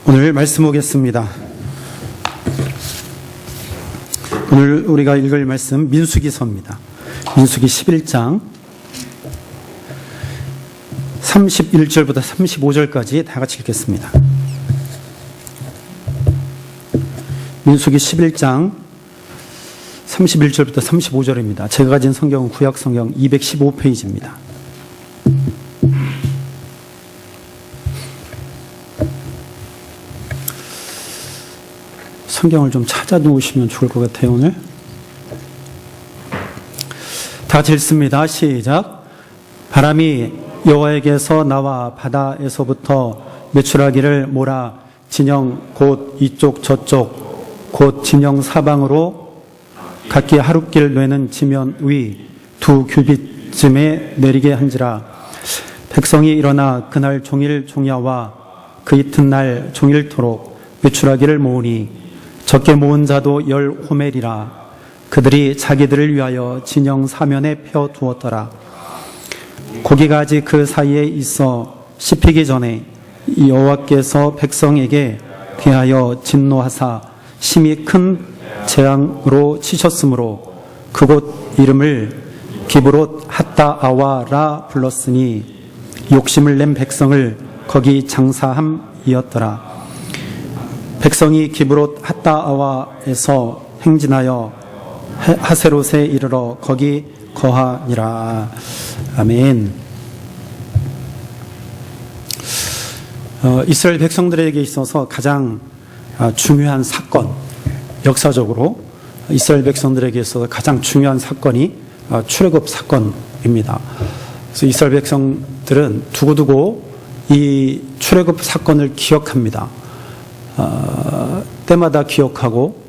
오늘 말씀 보겠습니다. 오늘 우리가 읽을 말씀 민수기서입니다. 민수기 11장 31절부터 35절까지 다 같이 읽겠습니다. 민수기 11장 31절부터 35절입니다. 제가 가진 성경은 구약성경 215페이지입니다. 성경을 좀 찾아 놓으시면 좋을 것 같아요. 오늘 다 같이 읽습니다. 시작. 바람이 여호와에게서 나와 바다에서부터 메추라기를 몰아 진영 곧 이쪽 저쪽 곧 진영 사방으로 각기 하룻길 뇌는 지면 위 2규빗쯤에 내리게 한지라. 백성이 일어나 그날 종일 종야와 그 이튿날 종일토록 메추라기를 모으니 적게 모은 자도 10호멜이라. 그들이 자기들을 위하여 진영 사면에 펴 두었더라. 고기가 아직 그 사이에 있어 씹히기 전에 여호와께서 백성에게 대하여 진노하사 심히 큰 재앙으로 치셨으므로 그곳 이름을 기브롯 핫다아와라 불렀으니 욕심을 낸 백성을 거기 장사함이었더라. 백성이 기브롯 핫다아와에서 행진하여 하세롯에 이르러 거기 거하니라. 아멘. 이스라엘 백성들에게 있어서 가장 중요한 사건, 역사적으로 이스라엘 백성들에게 있어서 가장 중요한 사건이 출애굽 사건입니다. 그래서 이스라엘 백성들은 두고두고 이 출애굽 사건을 기억합니다. 때마다 기억하고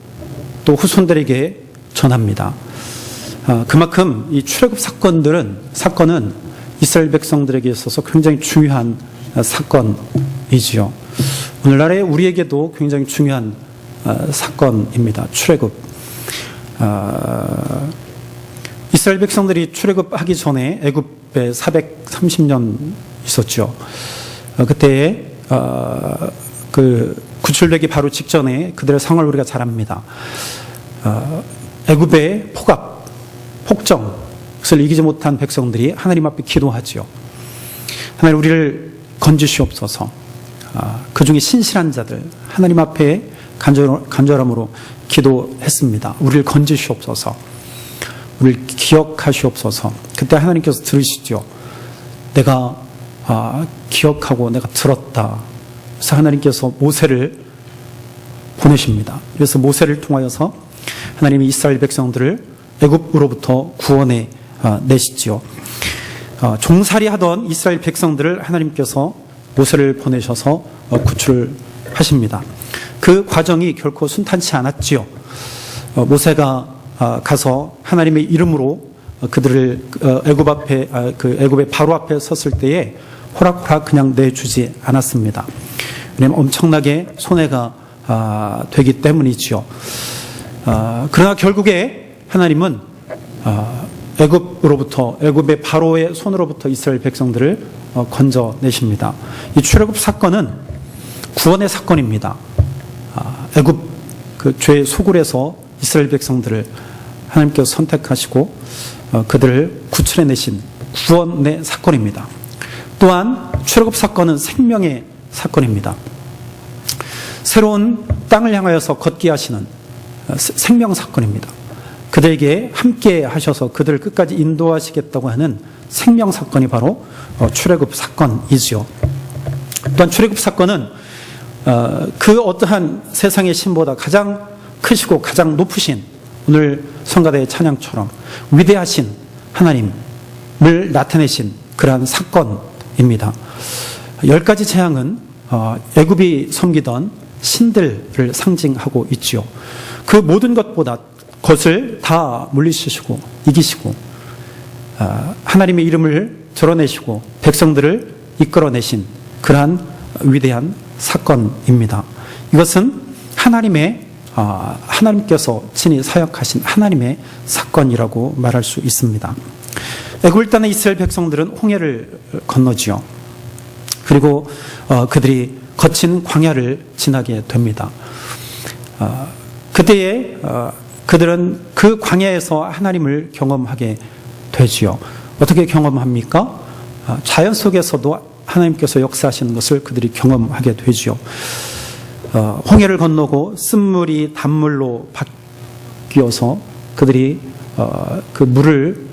또 후손들에게 전합니다. 그만큼 이 출애굽 사건은 이스라엘 백성들에게 있어서 굉장히 중요한 사건이지요. 오늘날에 우리에게도 굉장히 중요한 사건입니다. 출애굽. 이스라엘 백성들이 출애굽하기 전에 애굽에 430년 있었죠. 그때에 그 구출되기 바로 직전에 그들의 상황을 우리가 잘 압니다. 애굽의 폭정, 그것을 이기지 못한 백성들이 하나님 앞에 기도하지요. 하나님 우리를 건지시옵소서. 그 중에 신실한 자들 하나님 앞에 간절함으로 기도했습니다. 우리를 건지시옵소서. 우리를 기억하시옵소서. 그때 하나님께서 들으시죠. 내가 기억하고 내가 들었다. 그래서 하나님께서 모세를 보내십니다. 그래서 모세를 통하여서 하나님이 이스라엘 백성들을 애굽으로부터 구원해 내시지요. 종살이 하던 이스라엘 백성들을 하나님께서 모세를 보내셔서 구출하십니다. 그 과정이 결코 순탄치 않았지요. 모세가 가서 하나님의 이름으로 그들을 애굽의 바로 앞에 섰을 때에 호락호락 그냥 내주지 않았습니다. 왜냐하면 엄청나게 손해가 되기 때문이지요. 그러나 결국에 하나님은 애굽의 바로의 손으로부터 이스라엘 백성들을 건져내십니다. 이 출애굽 사건은 구원의 사건입니다. 애굽 그 죄의 소굴에서 이스라엘 백성들을 하나님께서 선택하시고 그들을 구출해내신 구원의 사건입니다. 또한 출애굽 사건은 생명의 사건입니다. 새로운 땅을 향하여서 걷게 하시는 생명 사건입니다. 그들에게 함께 하셔서 그들을 끝까지 인도하시겠다고 하는 생명 사건이 바로 출애굽 사건이지요. 또한 출애굽 사건은 그 어떠한 세상의 신보다 가장 크시고 가장 높으신 오늘 성가대의 찬양처럼 위대하신 하나님을 나타내신 그러한 사건입니다. 10가지 재앙은 애굽이 섬기던 신들을 상징하고 있지요. 그 모든 것을 다 물리치시고 이기시고 하나님의 이름을 드러내시고 백성들을 이끌어내신 그러한 위대한 사건입니다. 이것은 하나님께서 친히 사역하신 하나님의 사건이라고 말할 수 있습니다. 애굽을 떠난 이스라엘 백성들은 홍해를 건너지요. 그리고 그들이 거친 광야를 지나게 됩니다. 그때에 그들은 그 광야에서 하나님을 경험하게 되지요. 어떻게 경험합니까? 자연 속에서도 하나님께서 역사하시는 것을 그들이 경험하게 되지요. 홍해를 건너고 쓴물이 단물로 바뀌어서 그들이 그 물을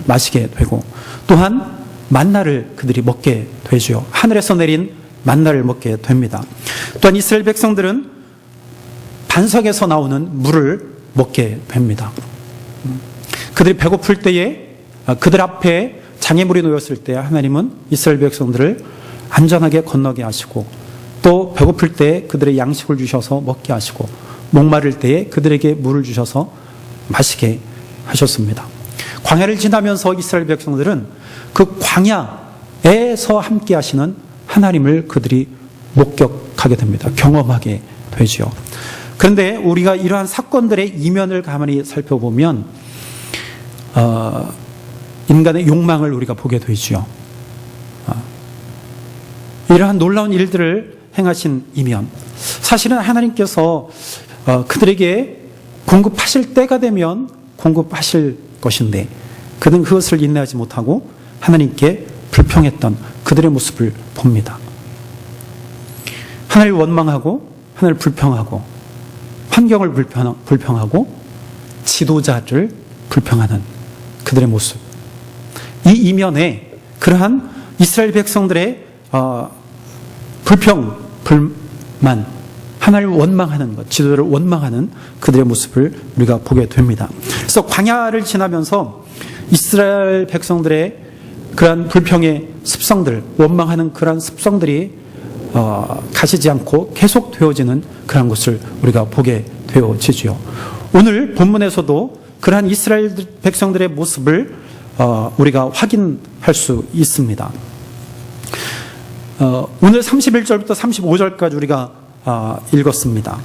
마시게 되고, 또한 만나를 그들이 먹게 되죠. 하늘에서 내린 만나를 먹게 됩니다. 또한 이스라엘 백성들은 반석에서 나오는 물을 먹게 됩니다. 그들이 배고플 때에 그들 앞에 장애물이 놓였을 때 하나님은 이스라엘 백성들을 안전하게 건너게 하시고, 또 배고플 때에 그들의 양식을 주셔서 먹게 하시고, 목마를 때에 그들에게 물을 주셔서 마시게 하셨습니다. 광야를 지나면서 이스라엘 백성들은 그 광야에서 함께 하시는 하나님을 그들이 목격하게 됩니다. 경험하게 되죠. 그런데 우리가 이러한 사건들의 이면을 가만히 살펴보면 인간의 욕망을 우리가 보게 되죠. 이러한 놀라운 일들을 행하신 이면, 사실은 하나님께서 그들에게 공급하실 때가 되면 공급하실 것인데, 그들은 그것을 인내하지 못하고 하나님께 불평했던 그들의 모습을 봅니다. 하나님을 원망하고, 하나님을 불평하고, 환경을 불평하고, 지도자를 불평하는 그들의 모습. 이 이면에 그러한 이스라엘 백성들의 불평, 불만, 하나님을 원망하는 것, 지도자를 원망하는 그들의 모습을 우리가 보게 됩니다. 그래서 광야를 지나면서 이스라엘 백성들의 그러한 불평의 습성들, 원망하는 그러한 습성들이 가시지 않고 계속 되어지는 그러한 것을 우리가 보게 되어지죠. 오늘 본문에서도 그러한 이스라엘 백성들의 모습을 우리가 확인할 수 있습니다. 오늘 31절부터 35절까지 우리가 읽었습니다.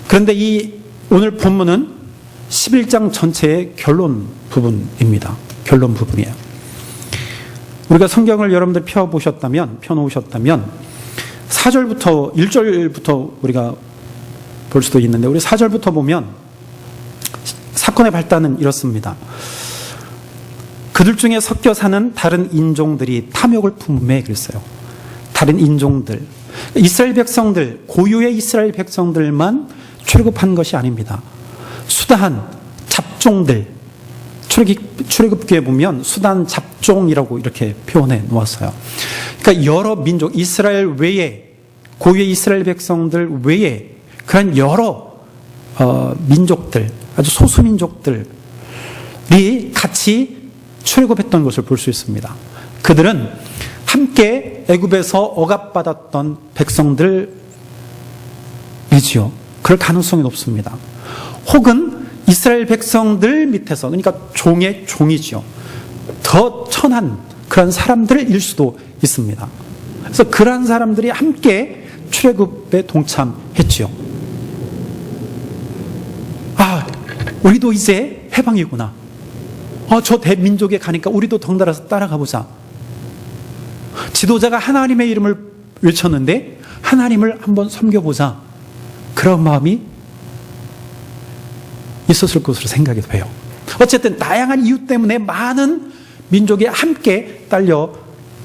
그런데 이 오늘 본문은 11장 전체의 결론 부분입니다. 결론 부분이에요. 우리가 성경을 여러분들 펴놓으셨다면 4절부터 1절부터 우리가 볼 수도 있는데, 우리 4절부터 보면 사건의 발단은 이렇습니다. 그들 중에 섞여 사는 다른 인종들이 탐욕을 품에, 그랬어요. 다른 인종들, 이스라엘 백성들, 고유의 이스라엘 백성들만 출애굽한 것이 아닙니다. 수단 잡종들, 출애굽기에 보면 수단 잡종이라고 이렇게 표현해 놓았어요. 그러니까 여러 민족, 이스라엘 외에, 고유의 이스라엘 백성들 외에 그런 여러 민족들, 아주 소수민족들이 같이 출애굽했던 것을 볼 수 있습니다. 그들은 함께 애굽에서 억압받았던 백성들이지요. 그럴 가능성이 높습니다. 혹은 이스라엘 백성들 밑에서, 그러니까 종의 종이죠, 더 천한 그런 사람들일 수도 있습니다. 그래서 그러한 사람들이 함께 출애굽에 동참했지요. 우리도 이제 해방이구나. 저 대민족에 가니까 우리도 덩달아서 따라가보자. 지도자가 하나님의 이름을 외쳤는데 하나님을 한번 섬겨보자. 그런 마음이 있었을 것으로 생각이 돼요. 어쨌든 다양한 이유 때문에 많은 민족이 함께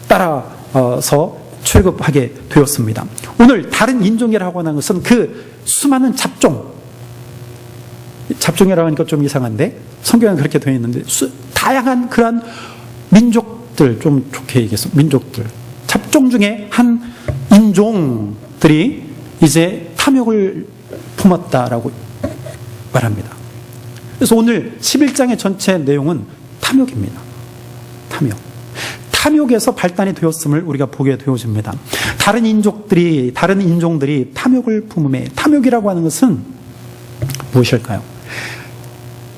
따라서 출애굽하게 되었습니다. 오늘 다른 인종이라고 하는 것은 그 수많은 잡종이라고 하니까 좀 이상한데 성경은 그렇게 되어 있는데, 다양한 그런 민족들, 좀 좋게 얘기해서 민족들, 잡종 중에 한 인종들이 이제 탐욕을 품었다라고 말합니다. 그래서 오늘 11장의 전체 내용은 탐욕입니다. 탐욕에서 발단이 되었음을 우리가 보게 되어집니다. 다른 인종들이 탐욕을 품음에, 탐욕이라고 하는 것은 무엇일까요?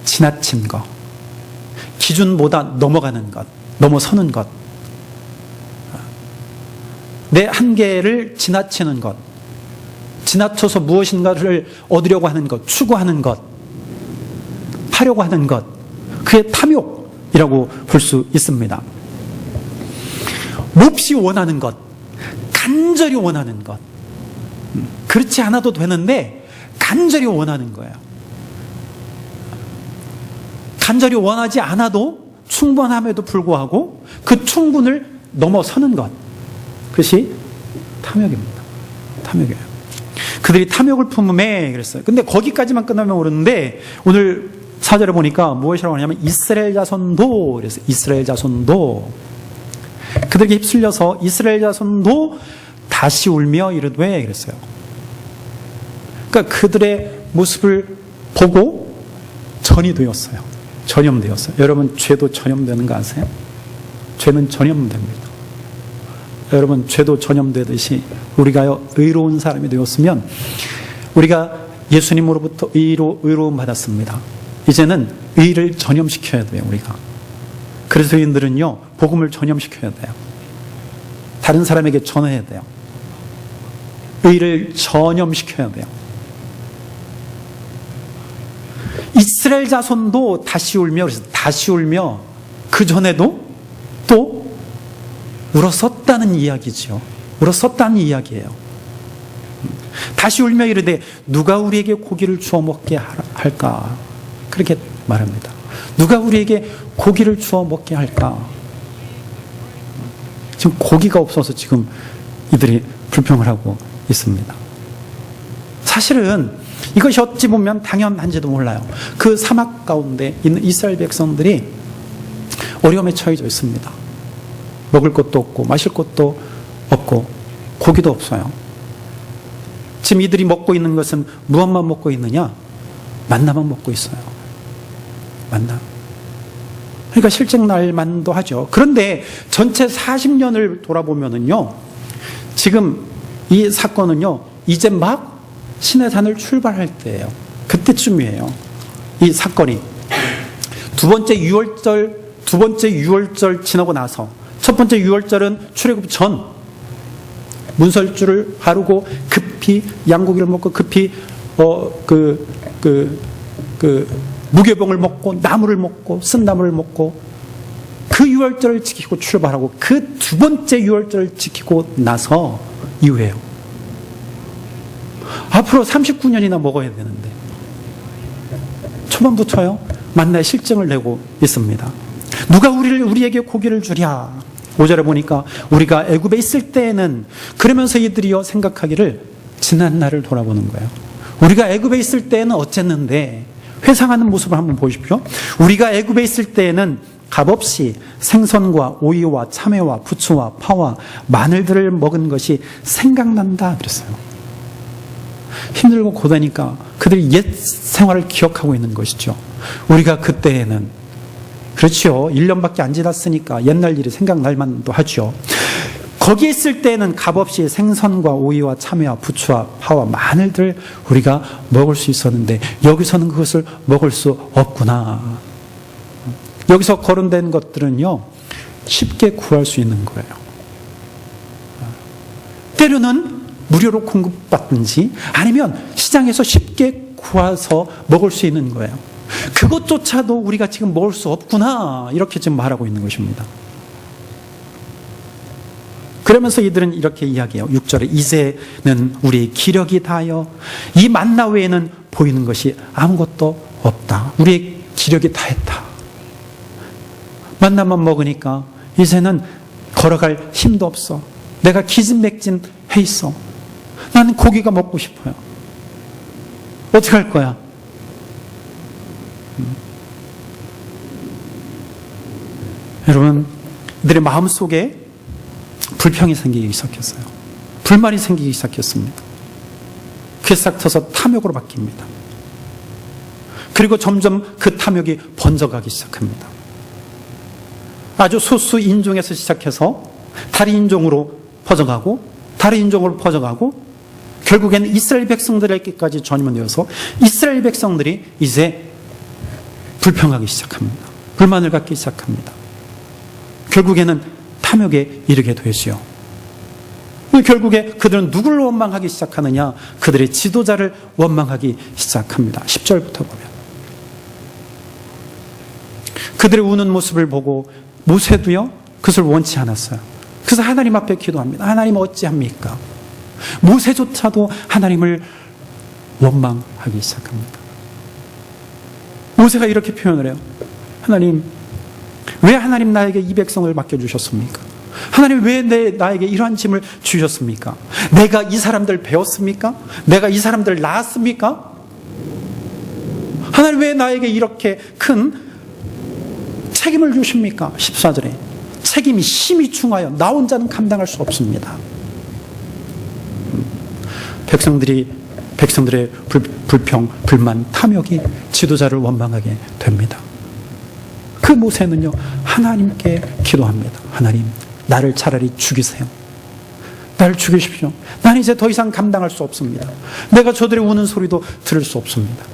지나친 것, 기준보다 넘어가는 것, 넘어서는 것, 내 한계를 지나치는 것, 지나쳐서 무엇인가를 얻으려고 하는 것, 추구하는 것, 하려고 하는 것, 그게 탐욕이라고 볼 수 있습니다. 몹시 원하는 것, 간절히 원하는 것. 그렇지 않아도 되는데 간절히 원하는 거예요. 간절히 원하지 않아도 충분함에도 불구하고 그 충분을 넘어서는 것. 그것이 탐욕입니다. 탐욕이에요. 그들이 탐욕을 품음에 그랬어요. 근데 거기까지만 끝나면 모르는데 오늘 4절에 보니까 무엇이라고 하냐면 이스라엘 자손도 그랬어요. 이스라엘 자손도 그들에게 휩쓸려서 이스라엘 자손도 다시 울며 이르되 그랬어요. 그러니까 그들의 모습을 보고 전이 되었어요. 전염되었어요. 여러분 죄도 전염되는 거 아세요? 죄는 전염됩니다. 여러분 죄도 전염되듯이 우리가 의로운 사람이 되었으면 우리가 예수님으로부터 의로움 받았습니다. 이제는 의를 전염시켜야 돼요. 우리가. 그리스도인들은요 복음을 전염시켜야 돼요. 다른 사람에게 전해야 돼요. 의를 전염시켜야 돼요. 이스라엘 자손도 다시 울며 그래서 다시 울며 그 전에도 또 울었었다는 이야기죠. 울었었다는 이야기예요. 다시 울며 이르되 누가 우리에게 고기를 주워 먹게 할까? 그렇게 말합니다. 누가 우리에게 고기를 주워 먹게 할까? 지금 고기가 없어서 지금 이들이 불평을 하고 있습니다. 사실은 이것이 어찌 보면 당연한지도 몰라요. 그 사막 가운데 있는 이스라엘 백성들이 어려움에 처해져 있습니다. 먹을 것도 없고 마실 것도 없고 고기도 없어요. 지금 이들이 먹고 있는 것은 무엇만 먹고 있느냐? 만나만 먹고 있어요. 만나. 그러니까 실증날 만도 하죠. 그런데 전체 40년을 돌아보면은요, 지금 이 사건은요, 이제 막 시내산을 출발할 때예요. 그때쯤이에요. 이 사건이. 두 번째 유월절 지나고 나서 첫 번째 유월절은 출애굽 전 문설주를 바르고 급히 양고기를 먹고 급히 무교병을 먹고 나무를 먹고 쓴나무를 먹고 그 유월절을 지키고 출발하고 그 두 번째 유월절을 지키고 나서 이후에요. 앞으로 39년이나 먹어야 되는데 초반부터요 만나의 실증을 내고 있습니다. 누가 우리에게 고기를 주랴. 5절에 보니까 우리가 애굽에 있을 때에는 그러면서 이들이요 생각하기를 지난 날을 돌아보는 거예요. 우리가 애굽에 있을 때에는 어쨌는데 회상하는 모습을 한번 보십시오. 우리가 애굽에 있을 때에는 값없이 생선과 오이와 참외와 부추와 파와 마늘들을 먹은 것이 생각난다 그랬어요. 힘들고 고되니까 그들이 옛 생활을 기억하고 있는 것이죠. 우리가 그때에는 그렇죠. 1년밖에 안 지났으니까 옛날 일이 생각날 만도 하죠. 거기에 있을 때는 값없이 생선과 오이와 참외와 부추와 파와 마늘들 우리가 먹을 수 있었는데 여기서는 그것을 먹을 수 없구나. 여기서 거론된 것들은요 쉽게 구할 수 있는 거예요. 때로는 무료로 공급받든지 아니면 시장에서 쉽게 구해서 먹을 수 있는 거예요. 그것조차도 우리가 지금 먹을 수 없구나 이렇게 지금 말하고 있는 것입니다. 그러면서 이들은 이렇게 이야기해요. 6절에 이제는 우리의 기력이 다하여 이 만나 외에는 보이는 것이 아무것도 없다. 우리의 기력이 다했다. 만나만 먹으니까 이제는 걸어갈 힘도 없어. 내가 기진맥진해 있어. 나는 고기가 먹고 싶어요. 어떻게 할 거야? 여러분, 이들의 마음속에 불평이 생기기 시작했어요. 불만이 생기기 시작했습니다. 그게 싹 터서 탐욕으로 바뀝니다. 그리고 점점 그 탐욕이 번져가기 시작합니다. 아주 소수 인종에서 시작해서 다른 인종으로 퍼져가고 다른 인종으로 퍼져가고 결국에는 이스라엘 백성들에게까지 전염되어서 이스라엘 백성들이 이제 불평하기 시작합니다. 불만을 갖기 시작합니다. 결국에는 탐욕에 이르게 되지요. 결국에 그들은 누구를 원망하기 시작하느냐? 그들의 지도자를 원망하기 시작합니다. 10절부터 보면 그들의 우는 모습을 보고 모세도요 그것을 원치 않았어요. 그래서 하나님 앞에 기도합니다. 하나님 어찌합니까? 모세조차도 하나님을 원망하기 시작합니다. 모세가 이렇게 표현을 해요. 하나님, 왜 하나님 나에게 이 백성을 맡겨주셨습니까? 하나님 왜 나에게 이러한 짐을 주셨습니까? 내가 이 사람들 배웠습니까? 내가 이 사람들 낳았습니까? 하나님 왜 나에게 이렇게 큰 책임을 주십니까? 14절에 책임이 심히 중하여 나 혼자는 감당할 수 없습니다. 백성들의 불평, 불만, 탐욕이 지도자를 원망하게 됩니다. 그 모세는요, 하나님께 기도합니다. 하나님, 나를 차라리 죽이세요. 나를 죽이십시오. 나는 이제 더 이상 감당할 수 없습니다. 내가 저들의 우는 소리도 들을 수 없습니다.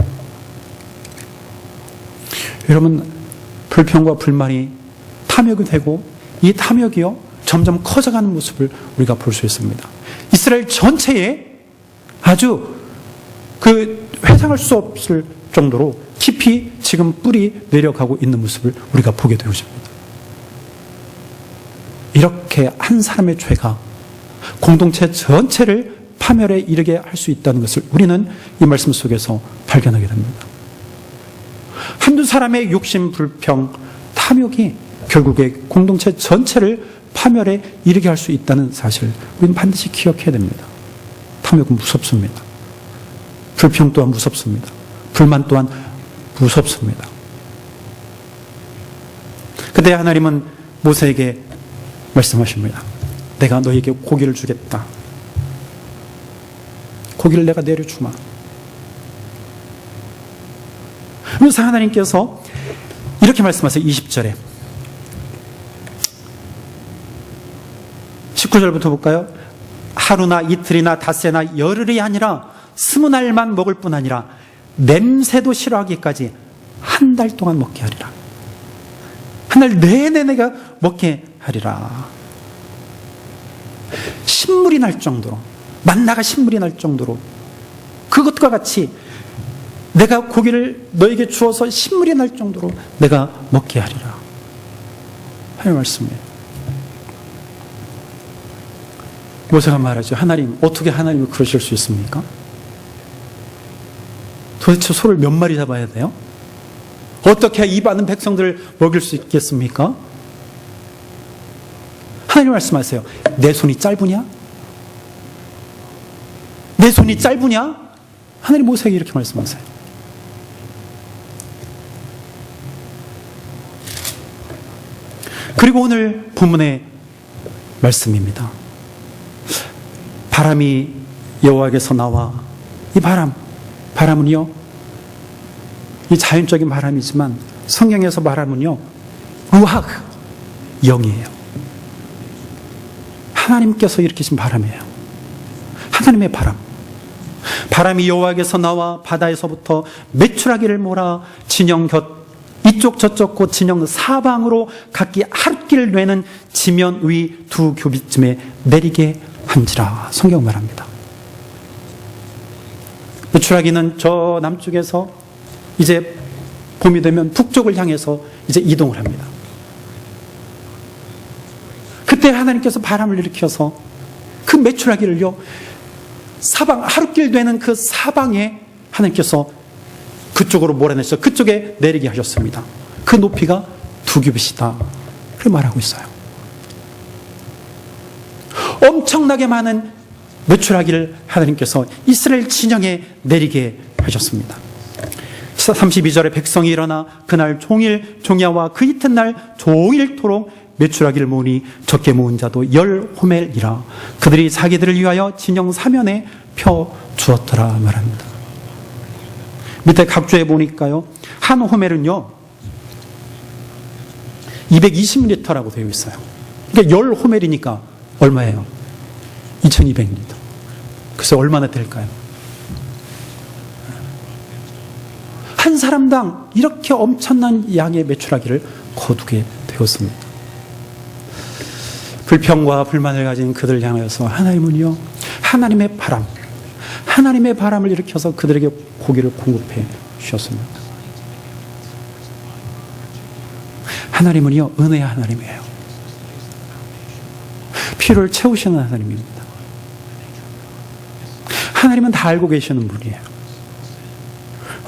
여러분, 불평과 불만이 탐욕이 되고 이 탐욕이요 점점 커져가는 모습을 우리가 볼 수 있습니다. 이스라엘 전체에 아주 그 회상할 수 없을 정도로 깊이 지금 뿌리 내려가고 있는 모습을 우리가 보게 되었습니다. 이렇게 한 사람의 죄가 공동체 전체를 파멸에 이르게 할 수 있다는 것을 우리는 이 말씀 속에서 발견하게 됩니다. 한두 사람의 욕심, 불평, 탐욕이 결국에 공동체 전체를 파멸에 이르게 할 수 있다는 사실을 우리는 반드시 기억해야 됩니다. 탐욕은 무섭습니다. 불평 또한 무섭습니다. 불만 또한 무섭습니다. 그때 하나님은 모세에게 말씀하십니다. 내가 너에게 고기를 주겠다. 고기를 내가 내려주마. 그래서 하나님께서 이렇게 말씀하세요. 20절에 19절부터 볼까요? 하루나 이틀이나 닷새나 열흘이 아니라 20날만 먹을 뿐 아니라 냄새도 싫어하기까지 한 달 동안 먹게 하리라. 한 달 내내 내가 먹게 하리라. 신물이 날 정도로, 만나가 신물이 날 정도로, 그것과 같이 내가 고기를 너에게 주어서 신물이 날 정도로 내가 먹게 하리라 하는 말씀이에요. 모세가 말하죠. 하나님, 어떻게 하나님이 그러실 수 있습니까? 도대체 소를 몇 마리 잡아야 돼요? 어떻게 이 많은 백성들을 먹일 수 있겠습니까? 하나님 말씀하세요. 내 손이 짧으냐? 내 손이 짧으냐? 하나님 모세에게 이렇게 말씀하세요. 그리고 오늘 본문의 말씀입니다. 바람이 여호와께서 나와, 이 바람은요, 이 자연적인 바람이지만 성경에서 바람은요, 의학, 영이에요. 하나님께서 일으키신 바람이에요. 하나님의 바람. 바람이 여호와께서 나와 바다에서부터 메추라기를 몰아 진영 곁 이쪽 저쪽 곳 진영 사방으로 각기 하룻길 뇌는 지면 위 2규빗쯤에 내리게 한지라. 성경 말합니다. 메추라기는 저 남쪽에서 이제 봄이 되면 북쪽을 향해서 이제 이동을 합니다. 그때 하나님께서 바람을 일으켜서 그 메추라기를요, 사방, 하룻길 되는 그 사방에 하나님께서 그쪽으로 몰아내서 그쪽에 내리게 하셨습니다. 그 높이가 2규빗이다. 그렇게 말하고 있어요. 엄청나게 많은 메추라기를 하나님께서 이스라엘 진영에 내리게 하셨습니다. 32절에 백성이 일어나 그날 종일 종야와 그 이튿날 종일토록 메추라기를 모으니 적게 모은 자도 10호멜이라. 그들이 자기들을 위하여 진영 사면에 펴 주었더라 말합니다. 밑에 각주에 보니까요, 한 호멜은요 220리터라고 되어 있어요. 그러니까 10호멜이니까 얼마예요? 2200리터. 그래서 얼마나 될까요? 한 사람당 이렇게 엄청난 양의 메추라기를 거두게 되었습니다. 불평과 불만을 가진 그들을 향하여서 하나님은요, 하나님의 바람을 일으켜서 그들에게 고기를 공급해 주셨습니다. 하나님은요, 은혜의 하나님이에요. 필요를 채우시는 하나님입니다. 하나님은 다 알고 계시는 분이에요.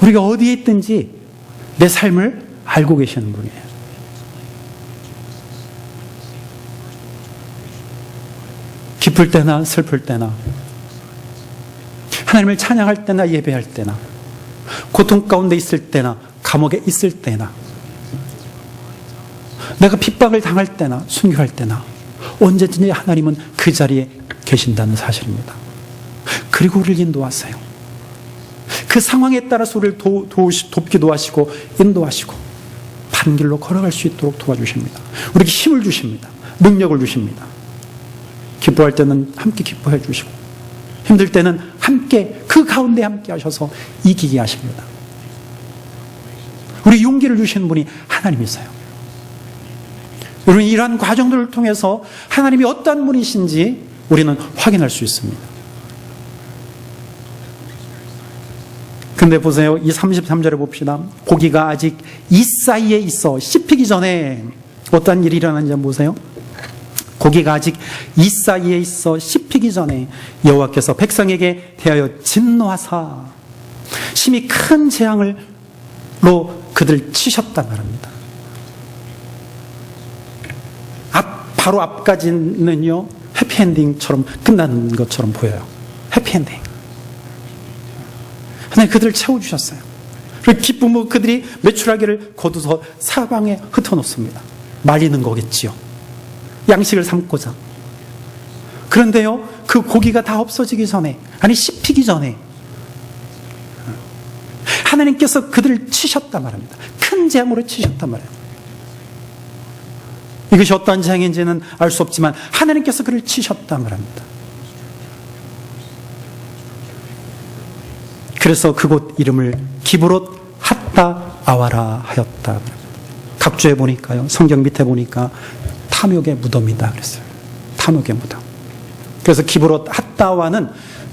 우리가 어디에 있든지 내 삶을 알고 계시는 분이에요. 기쁠 때나 슬플 때나, 하나님을 찬양할 때나 예배할 때나, 고통 가운데 있을 때나 감옥에 있을 때나, 내가 핍박을 당할 때나 순교할 때나 언제든지 하나님은 그 자리에 계신다는 사실입니다. 그리고 우리를 인도하세요. 그 상황에 따라서 우리를 돕기도 하시고 인도하시고 바른 길로 걸어갈 수 있도록 도와주십니다. 우리에게 힘을 주십니다. 능력을 주십니다. 기뻐할 때는 함께 기뻐해 주시고, 힘들 때는 함께 그 가운데 함께 하셔서 이기게 하십니다. 우리 용기를 주시는 분이 하나님이세요. 여러분, 이러한 과정들을 통해서 하나님이 어떠한 분이신지 우리는 확인할 수 있습니다. 근데 보세요. 이 33절에 봅시다. 고기가 아직 이 사이에 있어 씹히기 전에 어떠한 일이 일어나는지 한번 보세요. 고기가 아직 이 사이에 있어 씹히기 전에 여호와께서 백성에게 대하여 진노하사 심히 큰 재앙으로 그들을 치셨단 말입니다. 바로 앞까지는요, 해피엔딩처럼 끝나는 것처럼 보여요. 해피엔딩. 하나님 그들을 채워주셨어요. 그리고 기쁨으로 그들이 메추라기를 거두서 사방에 흩어놓습니다. 말리는 거겠지요. 양식을 삼고자. 그런데요, 그 고기가 다 없어지기 전에, 아니 씹히기 전에 하나님께서 그들을 치셨단 말입니다. 큰 재앙으로 치셨단 말이에요. 이것이 어떤 재앙인지는 알 수 없지만 하나님께서 그를 치셨단 말입니다. 그래서 그곳 이름을 기브롯 핫다 아와라 하였다. 각주에 보니까요, 성경 밑에 보니까 탐욕의 무덤이다 그랬어요. 탐욕의 무덤. 그래서 기브롯 핫다와는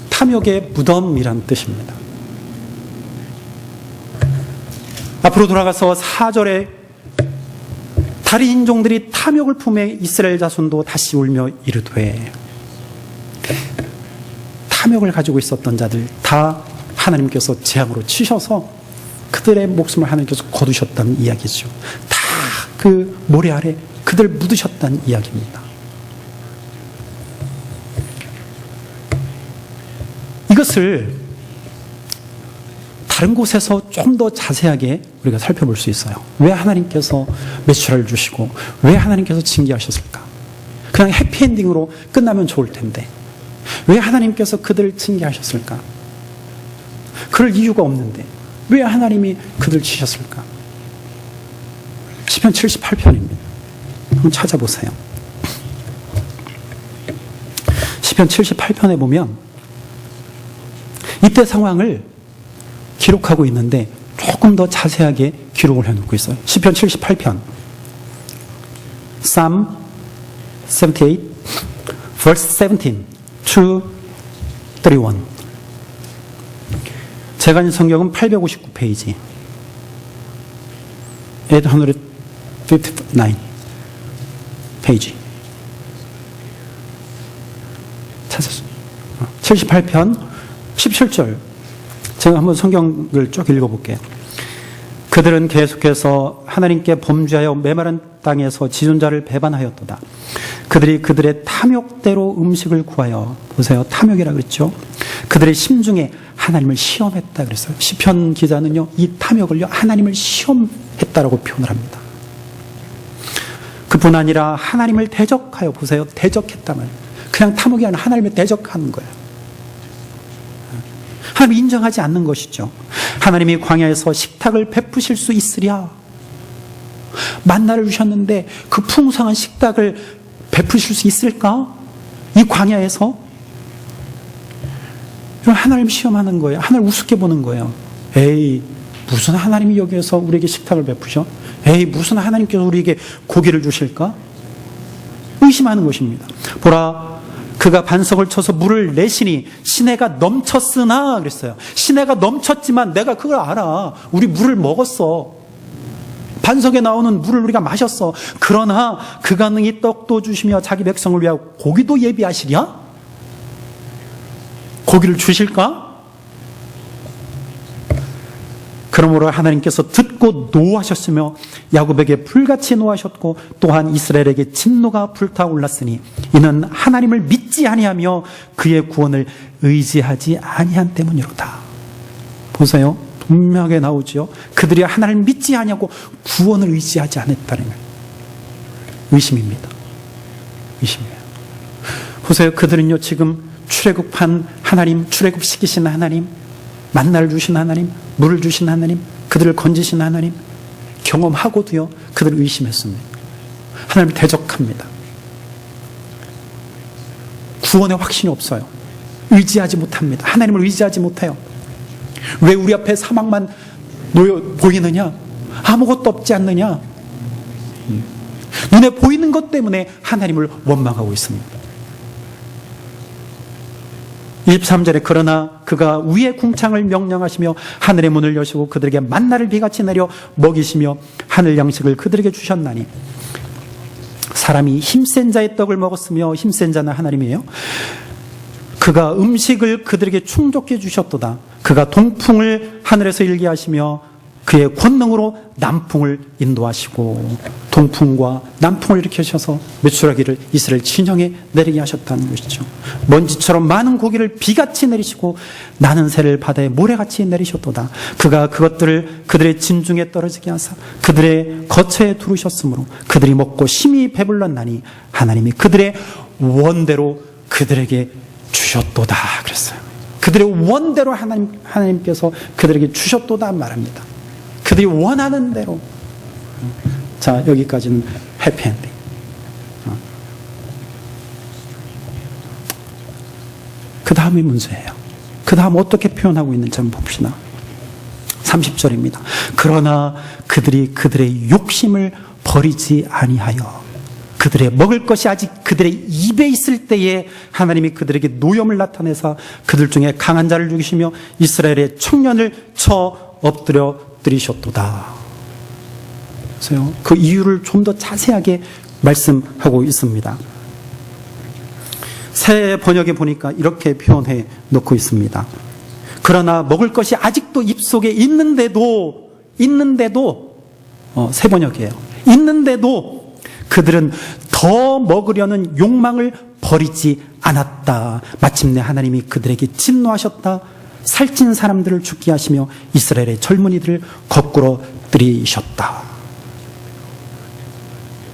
탐욕의 무덤이라는 뜻입니다. 앞으로 돌아가서 4절에 다른 인종들이 탐욕을 품에 이스라엘 자손도 다시 울며 이르되, 탐욕을 가지고 있었던 자들 다 하나님께서 재앙으로 치셔서 그들의 목숨을 하나님께서 거두셨다는 이야기죠. 다 그 모래 아래 그들 묻으셨다는 이야기입니다. 이것을 다른 곳에서 좀 더 자세하게 우리가 살펴볼 수 있어요. 왜 하나님께서 메시아를 주시고 왜 하나님께서 징계하셨을까? 그냥 해피엔딩으로 끝나면 좋을 텐데 왜 하나님께서 그들을 징계하셨을까? 그럴 이유가 없는데 왜 하나님이 그들을 치셨을까? 시편 78편입니다. 한번 찾아보세요. 시편 78편에 보면 이때 상황을 기록하고 있는데 조금 더 자세하게 기록을 해놓고 있어요. 시편 78편 Psalm 78 verse 17 to 31. 제가 읽은 성경은 859페이지 859 페이지 찾았어요. 78편 17절 제가 한번 성경을 쭉 읽어볼게요. 그들은 계속해서 하나님께 범죄하여 메마른 땅에서 지존자를 배반하였도다. 그들이 그들의 탐욕대로 음식을 구하여, 보세요, 탐욕이라 그랬죠. 그들의 심중에 하나님을 시험했다 그랬어요. 시편 기자는요, 이 탐욕을요, 하나님을 시험했다라고 표현을 합니다. 그뿐 아니라 하나님을 대적하여, 보세요, 대적했다 말이에요. 그냥 탐욕이 아니라 하나님을 대적하는 거예요. 하나님이 인정하지 않는 것이죠. 하나님이 광야에서 식탁을 베푸실 수 있으랴. 만나를 주셨는데 그 풍성한 식탁을 베푸실 수 있을까? 이 광야에서? 하나님 시험하는 거예요. 하나님 우습게 보는 거예요. 에이, 무슨 하나님이 여기에서 우리에게 식탁을 베푸셔? 에이, 무슨 하나님께서 우리에게 고기를 주실까? 의심하는 것입니다. 보라, 그가 반석을 쳐서 물을 내시니 시내가 넘쳤으나 그랬어요. 시내가 넘쳤지만 내가 그걸 알아. 우리 물을 먹었어. 반석에 나오는 물을 우리가 마셨어. 그러나 그가 능히 떡도 주시며 자기 백성을 위하여 고기도 예비하시랴? 고기를 주실까? 그러므로 하나님께서 듣고 노하셨으며 야곱에게 불같이 노하셨고 또한 이스라엘에게 진노가 불타올랐으니 이는 하나님을 믿지 아니하며 그의 구원을 의지하지 아니한 때문이로다. 보세요. 분명하게 나오죠. 그들이 하나님을 믿지 아니하고 구원을 의지하지 않았다는 거예요. 의심입니다. 의심이에요. 보세요. 그들은요 지금 출애굽한 하나님, 출애굽시키신 하나님, 만나를 주신 하나님, 물을 주신 하나님, 그들을 건지신 하나님 경험하고도요 그들을 의심했습니다. 하나님을 대적합니다. 구원의 확신이 없어요. 의지하지 못합니다. 하나님을 의지하지 못해요. 왜 우리 앞에 사막만 보이느냐? 아무것도 없지 않느냐? 눈에 보이는 것 때문에 하나님을 원망하고 있습니다. 23절에 그러나 그가 위의 궁창을 명령하시며 하늘의 문을 여시고 그들에게 만나를 비같이 내려 먹이시며 하늘 양식을 그들에게 주셨나니 사람이 힘센 자의 떡을 먹었으며 힘센 자는 하나님이에요. 그가 음식을 그들에게 충족해 주셨도다. 그가 동풍을 하늘에서 일게 하시며 그의 권능으로 남풍을 인도하시고 동풍과 남풍을 일으키셔서 메추라기를 이스라엘 진영에 내리게 하셨다는 것이죠. 먼지처럼 많은 고기를 비같이 내리시고 나는 새를 바다에 모래같이 내리셨도다. 그가 그것들을 그들의 진중에 떨어지게 하사 그들의 거처에 두르셨으므로 그들이 먹고 심히 배불렀나니 하나님이 그들의 원대로 그들에게 주셨도다 그랬어요. 그들의 원대로 하나님께서 그들에게 주셨도다 말합니다. 그들이 원하는 대로. 자, 여기까지는 해피엔딩. 그 다음이 문제예요. 그 다음 어떻게 표현하고 있는지 한번 봅시다. 30절입니다. 그러나 그들이 그들의 욕심을 버리지 아니하여 그들의 먹을 것이 아직 그들의 입에 있을 때에 하나님이 그들에게 노염을 나타내사 그들 중에 강한 자를 죽이시며 이스라엘의 청년을 쳐 엎드려 드리셨도다. 보세요. 그 이유를 좀 더 자세하게 말씀하고 있습니다. 새 번역에 보니까 이렇게 표현해 놓고 있습니다. 그러나 먹을 것이 아직도 입속에 있는데도 새 번역이에요. 있는데도 그들은 더 먹으려는 욕망을 버리지 않았다. 마침내 하나님이 그들에게 진노하셨다. 살찐 사람들을 죽게 하시며 이스라엘의 젊은이들을 거꾸로 들이셨다.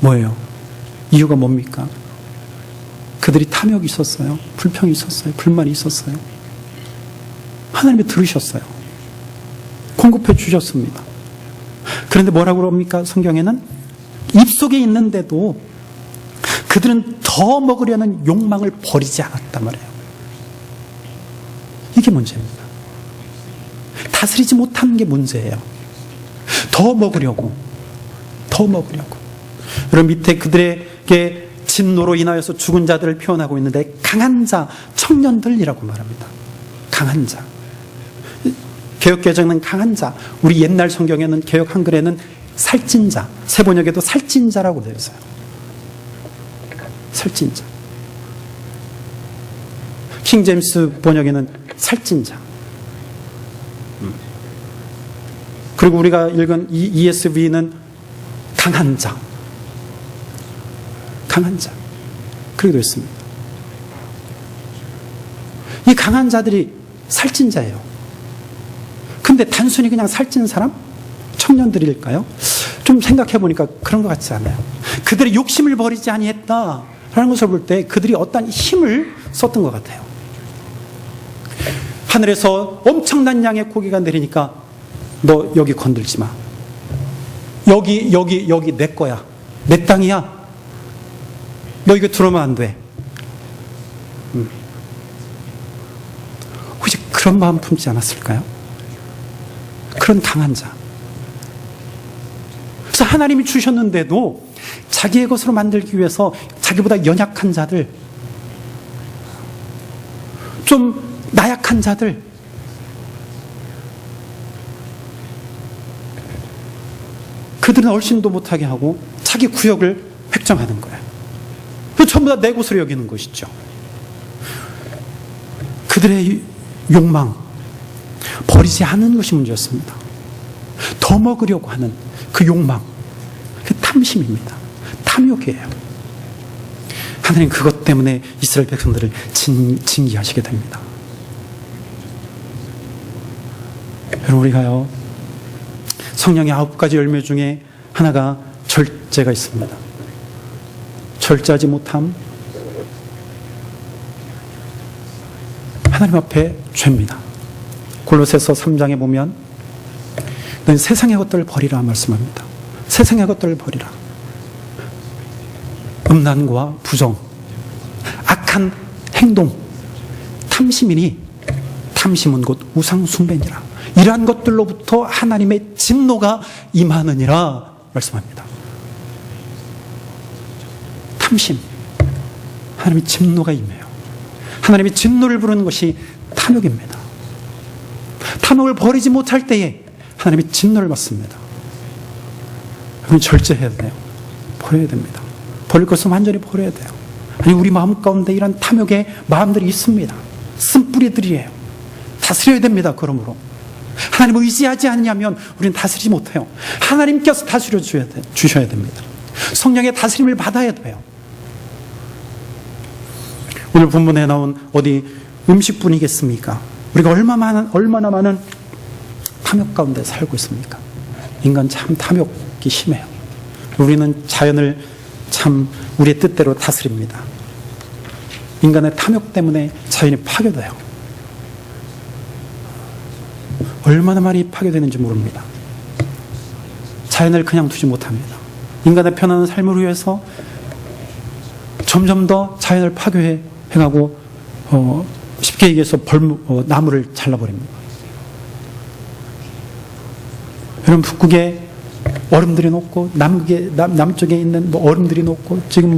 뭐예요? 이유가 뭡니까? 그들이 탐욕이 있었어요. 불평이 있었어요. 불만이 있었어요. 하나님이 들으셨어요. 공급해 주셨습니다. 그런데 뭐라고 그럽니까? 성경에는 입속에 있는데도 그들은 더 먹으려는 욕망을 버리지 않았단 말이에요. 이게 문제입니다. 다스리지 못하는 게 문제예요. 더 먹으려고. 여러분 밑에 그들에게 진노로 인하여서 죽은 자들을 표현하고 있는데 강한 자, 청년들이라고 말합니다. 강한 자. 개역개정은 강한 자. 우리 옛날 성경에는 개역 한글에는 살찐 자. 새 번역에도 살찐 자라고 되어 있어요. 살찐 자. 킹 제임스 번역에는 살찐 자. 그리고 우리가 읽은 ESV는 강한 자. 강한 자. 그렇게 되어 있습니다. 이 강한 자들이 살찐 자예요. 근데 단순히 그냥 살찐 사람? 청년들일까요? 좀 생각해 보니까 그런 것 같지 않아요. 그들의 욕심을 버리지 아니했다라는 것을 볼 때 그들이 어떤 힘을 썼던 것 같아요. 하늘에서 엄청난 양의 고기가 내리니까 너 여기 건들지 마. 여기 내 거야. 내 땅이야. 너 이거 들어오면 안 돼. 혹시 그런 마음 품지 않았을까요? 그런 강한 자. 그래서 하나님이 주셨는데도 자기의 것으로 만들기 위해서 자기보다 연약한 자들, 좀 나약한 자들, 그들은 얼씬도 못하게 하고 자기 구역을 획정하는 거예요. 그 전부 다 내 것으로 여기는 것이죠. 그들의 욕망, 버리지 않는 것이 문제였습니다. 더 먹으려고 하는 그 욕망, 그 탐심입니다. 탐욕이에요. 하나님 그것 때문에 이스라엘 백성들을 징계하시게 됩니다. 여러분, 우리가요, 성령의 9가지 열매 중에 하나가 절제가 있습니다. 절제하지 못함, 하나님 앞에 죄입니다. 골로새서 3장에 보면 너희 세상의 것들을 버리라 말씀합니다. 세상의 것들을 버리라. 음란과 부정, 악한 행동, 탐심이니 탐심은 곧 우상숭배니라. 이러한 것들로부터 하나님의 진노가 임하느니라 말씀합니다. 탐심, 하나님의 진노가 임해요. 하나님의 진노를 부르는 것이 탐욕입니다. 탐욕을 버리지 못할 때에 하나님의 진노를 받습니다. 그럼 절제해야 돼요. 버려야 됩니다. 버릴 것은 완전히 버려야 돼요. 아니, 우리 마음 가운데 이런 탐욕의 마음들이 있습니다. 쓴뿌리들이에요. 다스려야 됩니다. 그러므로 하나님을 의지하지 않냐면 우리는 다스리지 못해요. 하나님께서 다스려 주셔야 됩니다. 성령의 다스림을 받아야 돼요. 오늘 본문에 나온 어디 음식뿐이겠습니까? 우리가 얼마나 많은 탐욕 가운데 살고 있습니까? 인간 참 탐욕이 심해요. 우리는 자연을 참 우리의 뜻대로 다스립니다. 인간의 탐욕 때문에 자연이 파괴돼요. 얼마나 많이 파괴되는지 모릅니다. 자연을 그냥 두지 못합니다. 인간의 편안한 삶을 위해서 점점 더 자연을 파괴해가고 쉽게 얘기해서 나무를 잘라버립니다. 여러분, 북극에 얼음들이 녹고 남쪽에 있는 얼음들이 녹고 지금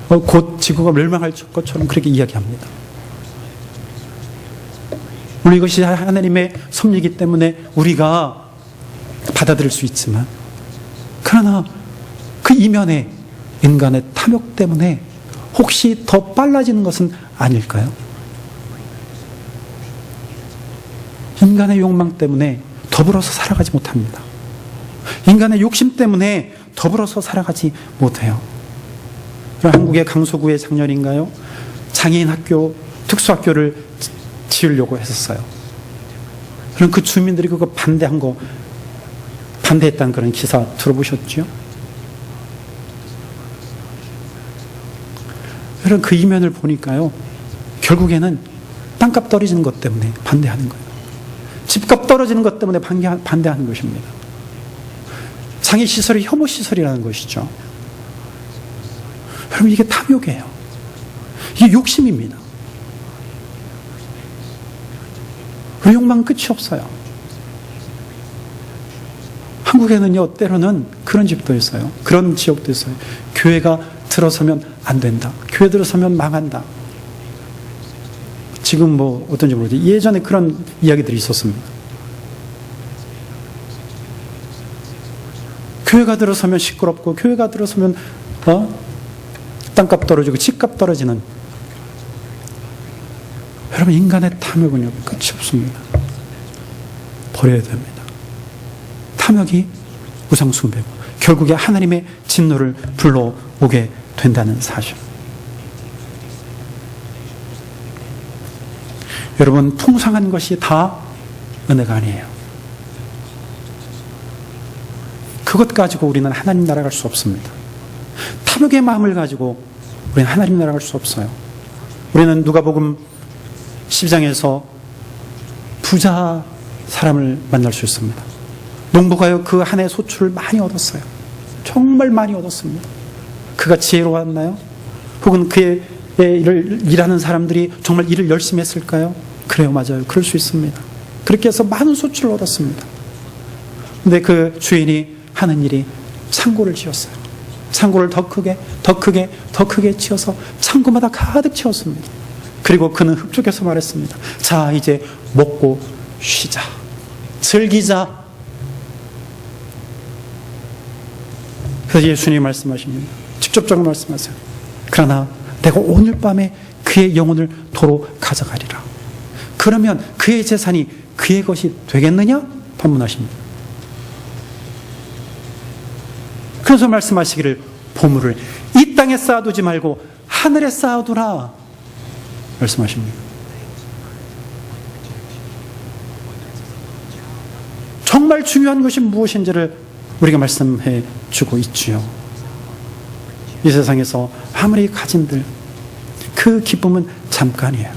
곧 지구가 멸망할 것처럼 그렇게 이야기합니다. 물론 이것이 하나님의 섭리이기 때문에 우리가 받아들일 수 있지만, 그러나 그 이면에 인간의 탐욕 때문에 혹시 더 빨라지는 것은 아닐까요? 인간의 욕망 때문에 더불어서 살아가지 못합니다. 인간의 욕심 때문에 더불어서 살아가지 못해요. 한국의 강서구에 작년인가요? 장애인 학교, 특수학교를 지으려고 했었어요. 그럼 그 주민들이 그거 반대했다는 그런 기사 들어보셨죠? 그런 그 이면을 보니까요, 결국에는 땅값 떨어지는 것 때문에 반대하는 거예요. 집값 떨어지는 것 때문에 반대하는 것입니다. 장애시설이 혐오시설이라는 것이죠. 여러분, 이게 탐욕이에요. 이게 욕심입니다. 그 욕망은 끝이 없어요. 한국에는요, 때로는 그런 집도 있어요. 그런 지역도 있어요. 교회가 들어서면 안 된다. 교회 들어서면 망한다. 지금 어떤지 모르지. 예전에 그런 이야기들이 있었습니다. 교회가 들어서면 시끄럽고, 교회가 들어서면 땅값 떨어지고 집값 떨어지는. 여러분, 인간의 탐욕은요, 끝이 없습니다. 버려야 됩니다. 탐욕이 우상숭배고 결국에 하나님의 진노를 불러오게 된다는 사실. 여러분, 풍성한 것이 다 은혜가 아니에요. 그것 가지고 우리는 하나님 나라 갈 수 없습니다. 탐욕의 마음을 가지고 우리는 하나님 나라 갈 수 없어요. 우리는 누가복음 10장에서 부자 사람을 만날 수 있습니다. 농부가요, 그 한 해 소출을 많이 얻었어요. 정말 많이 얻었습니다. 그가 지혜로웠나요? 혹은 그의 일하는 사람들이 정말 일을 열심히 했을까요? 그래요, 맞아요. 그럴 수 있습니다. 그렇게 해서 많은 소출을 얻었습니다. 근데 그 주인이 하는 일이 창고를 지었어요. 창고를 더 크게 지어서 창고마다 가득 채웠습니다. 그리고 그는 흡족해서 말했습니다. 자, 이제 먹고 쉬자. 즐기자. 그래서 예수님이 말씀하십니다. 직접적으로 말씀하세요. 그러나 내가 오늘 밤에 그의 영혼을 도로 가져가리라. 그러면 그의 재산이 그의 것이 되겠느냐? 반문하십니다. 그래서 말씀하시기를 보물을 이 땅에 쌓아두지 말고 하늘에 쌓아두라 말씀하십니다. 정말 중요한 것이 무엇인지를 우리가 말씀해 주고 있지요. 이 세상에서 아무리 가진들 그 기쁨은 잠깐이에요.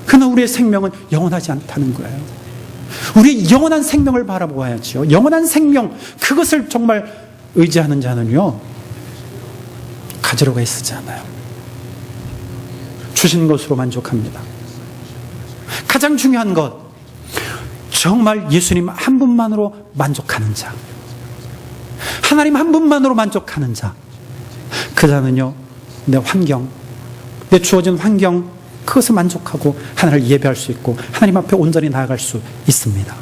그러나 우리의 생명은 영원하지 않다는 거예요. 우리의 영원한 생명을 바라보아야지요. 영원한 생명, 그것을 정말 의지하는 자는요, 가지려고 애쓰지 않아요. 주신 것으로 만족합니다. 가장 중요한 것, 정말 예수님 한 분만으로 만족하는 자, 하나님 한 분만으로 만족하는 자, 그 자는요, 내 환경, 내 주어진 환경, 그것을 만족하고 하나님을 예배할 수 있고 하나님 앞에 온전히 나아갈 수 있습니다.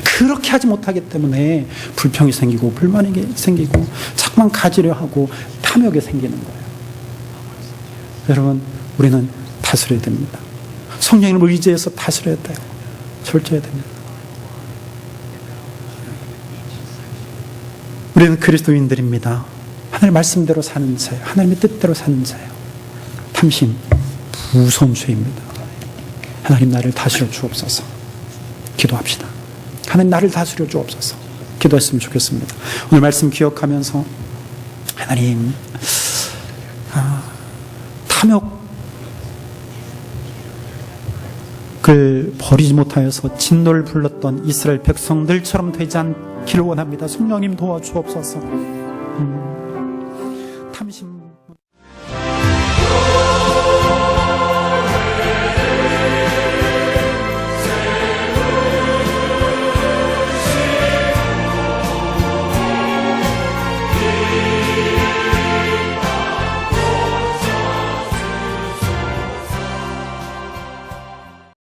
그렇게 하지 못하기 때문에 불평이 생기고 불만이 생기고 자꾸만 가지려 하고 탐욕이 생기는 거예요. 여러분, 우리는 다스려야 됩니다. 성령님을 의지해서 다스려야 돼요. 절제해야 됩니다. 우리는 그리스도인들입니다. 하나님 말씀대로 사는 자예요. 하나님의 뜻대로 사는 자예요. 탐심, 무서운 죄입니다. 하나님 나를 다스려 주옵소서. 기도합시다. 하나님 나를 다스려 주옵소서. 기도했으면 좋겠습니다. 오늘 말씀 기억하면서 하나님, 탐욕을 버리지 못하여서 진노를 불렀던 이스라엘 백성들처럼 되지 않기를 원합니다. 성령님 도와주옵소서. 탐심